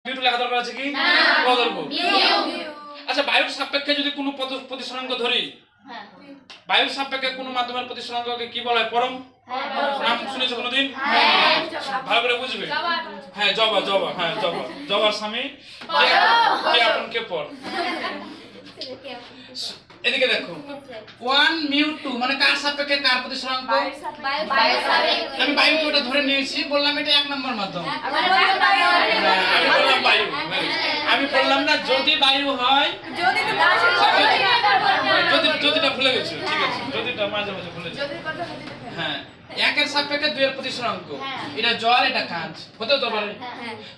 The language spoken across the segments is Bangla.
মিউ লেখা দরকার আছে কি বদলবো আচ্ছা বায়ুর সাপেক্ষে যদি কোনো প্রতিসরাঙ্ক ধরি বায়ুর সাপেক্ষে কোনো মাধ্যমের প্রতিসরাঙ্ককে কি বলা হয় পরম নাম শুনেছো কোনোদিন ভালো করে বুঝবে হ্যাঁ জবা জবা হ্যাঁ জবা জবার স্বামী কে আপন কে পর এদিকে দেখো 1 মিউ 2 মানে কার সাপেক্ষে কার প্রতিসরাঙ্ক আমি বায়ুকে ওটা ধরে নিয়েছি বললাম এটা এক নম্বর মাধ্যম আমি বললাম বায়ু আমি বললাম না যদি বায়ু হয় যদিটা ভুলে গেছি ঠিক আছে যদিটা মাঝে মাঝে ভুলে যাই হ্যাঁ একের সাপেক্ষে দুইয়ের প্রতিসরাঙ্ক এটা জল এটা কাঁচ হতে তো পারে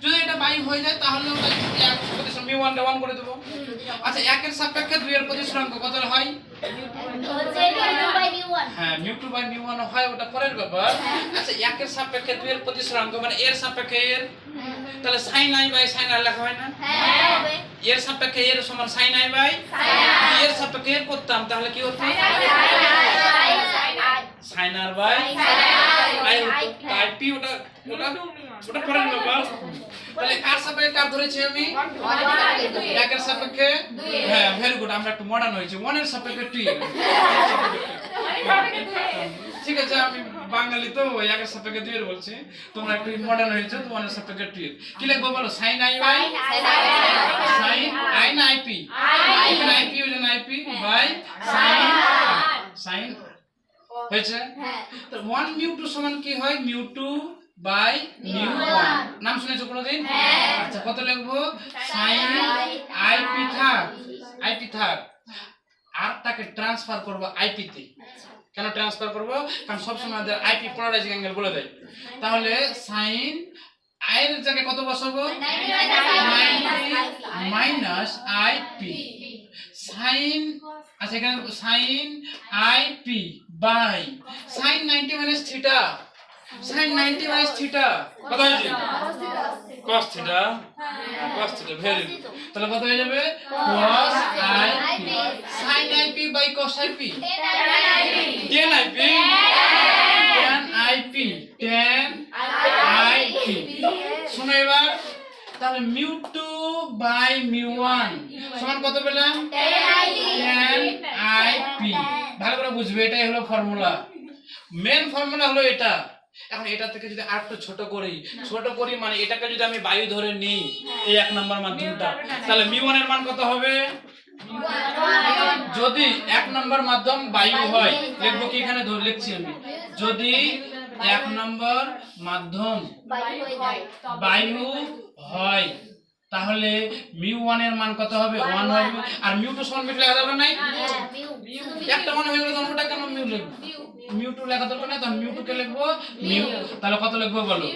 যদি এটা বায়ু হয়ে যায় তাহলে ওটা এক প্রতিসরাঙ্ক মিউ 1 টা 1 করে দেব আচ্ছা একের সাপেক্ষে দুইয়ের প্রতিসরাঙ্ক কত হয় হ্যাঁ মিউ 2 বাই মিউ 1 হয় ওটা পরের ব্যাপার আচ্ছা একের সাপেক্ষে দুইয়ের প্রতিসরাঙ্ক মানে এর সাপেক্ষে এর তাহলে sin i by sin r লেখা হয় না হ্যাঁ হবে এর সাপেক্ষে এর সমান sin i বাই এর সাপেক্ষে এর করতাম তাহলে কি হতো sin r বাই i তাই p ওটা পরের ব্যাপার তাহলে কার সাপেক্ষে কার ধরেছি আমি একের সাপেক্ষে হ্যাঁ ভেরি গুড আমরা একটু মডার্ন হয়েছি 1 এর সাপেক্ষে 2 ঠিক আছে আমি বাঙালি তো একের সাপেক্ষে 2 এর বলছি তোমরা একটু মডার্ন হয়েছো তো 1 এর সাপেক্ষে 2 এর কি লিখবো বলো sin i by sin i না ip এখানে ip হলো না ip বাই sin হয়েছে তো 1 মিউ 2 সমান কি হয় মিউ 2 বাই মিউ 1 নাম শুনেছো কোনোদিন আচ্ছা কত লিখবো sin ip থাক আর তাকে ট্রান্সফার করব ip তে কেন ট্রান্সফার করব কারণ সব সময় আমাদের ip পোলারাইজিং অ্যাঙ্গেল বলে দেয় তাহলে sin i এর জায়গায় কত বসাবো 90 মাইনাস ip sin আচ্ছা এখানে sin ip by sin 90 minus theta sin 90 minus theta কত হয়ে যাবে cos থিটা ভেরি গুড তাহলে কত হয়ে যাবে cos ip sin ip by cos ip tan ip শুনো এবার তাহলে মিউ 2 বাই মিউ 1 সমান কত পেলাম tan ip ভালো করে বুঝবে এটাই হলো ফর্মুলা মেন ফর্মুলা হলো এটা এখন এটা থেকে যদি আরেকটু ছোট করি মানে এটাকে যদি আমি বায়ু ধরে নিই এই এক নাম্বার মাধ্যমটা তাহলে মিউ 1 এর মান কত হবে যদি এক নাম্বার মাধ্যম বায়ু হয় লিখবো কি এখানে ধরে লিখছি আমি যদি এক নাম্বার মাধ্যম বায়ু হয় তাহলে মিউ 1 এর মান কত হবে 1 হবে আর মিউ 2 সমান মিউ লেখা দরকার নাই একটা মনে হয়ে গেল তখন ওটা কেন মিউ লিখব মিউ 2 লেখা দরকার নাই তখন মিউ 2 কে লিখবো মিউ তাহলে কত লিখবো বলো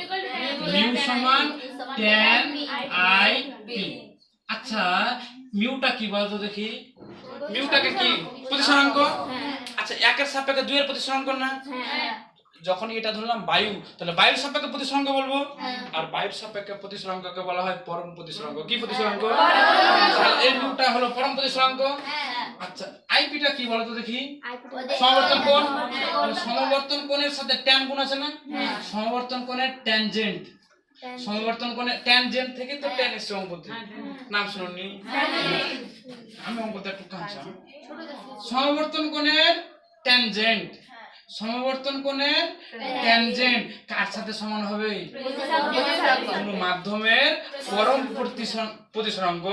মিউ সমান tan ip আচ্ছা মিউটা কি বলতো দেখি মিউটাকে কি প্রতিসরাঙ্ক আচ্ছা একের সাপেক্ষে 2 এর প্রতিসরাঙ্ক না যখন এটা ধরলাম বায়ু তাহলে বায়ুর সাপেক্ষে প্রতিসরাঙ্ক বলবো আর বায়ুর সাপেক্ষে প্রতিসরাঙ্ককে বলা হয় পরম প্রতিসরাঙ্ক কি প্রতিসরাঙ্ক তাহলে এই মিউটা হলো পরম প্রতিসরাঙ্ক আচ্ছা আইপিটা কি বলতো দেখি সমবর্তন কোণ সমবর্তন কোণের সাথে ট্যান গুণ আছে না সমবর্তন কোণের ট্যানজেন্ট সমবর্তন কোণের ট্যানজেন্ট থেকে তো ট্যান এসে অঙ্কতে নাম শুনুননি আমি অঙ্কতে একটু কাঁচা সমবর্তন কোণের ট্যানজেন্ট সমবর্তন কোণের ট্যানজেন্ট কার সাথে সমান হবে কোন মাধ্যমের পরম প্রতিসরাঙ্ক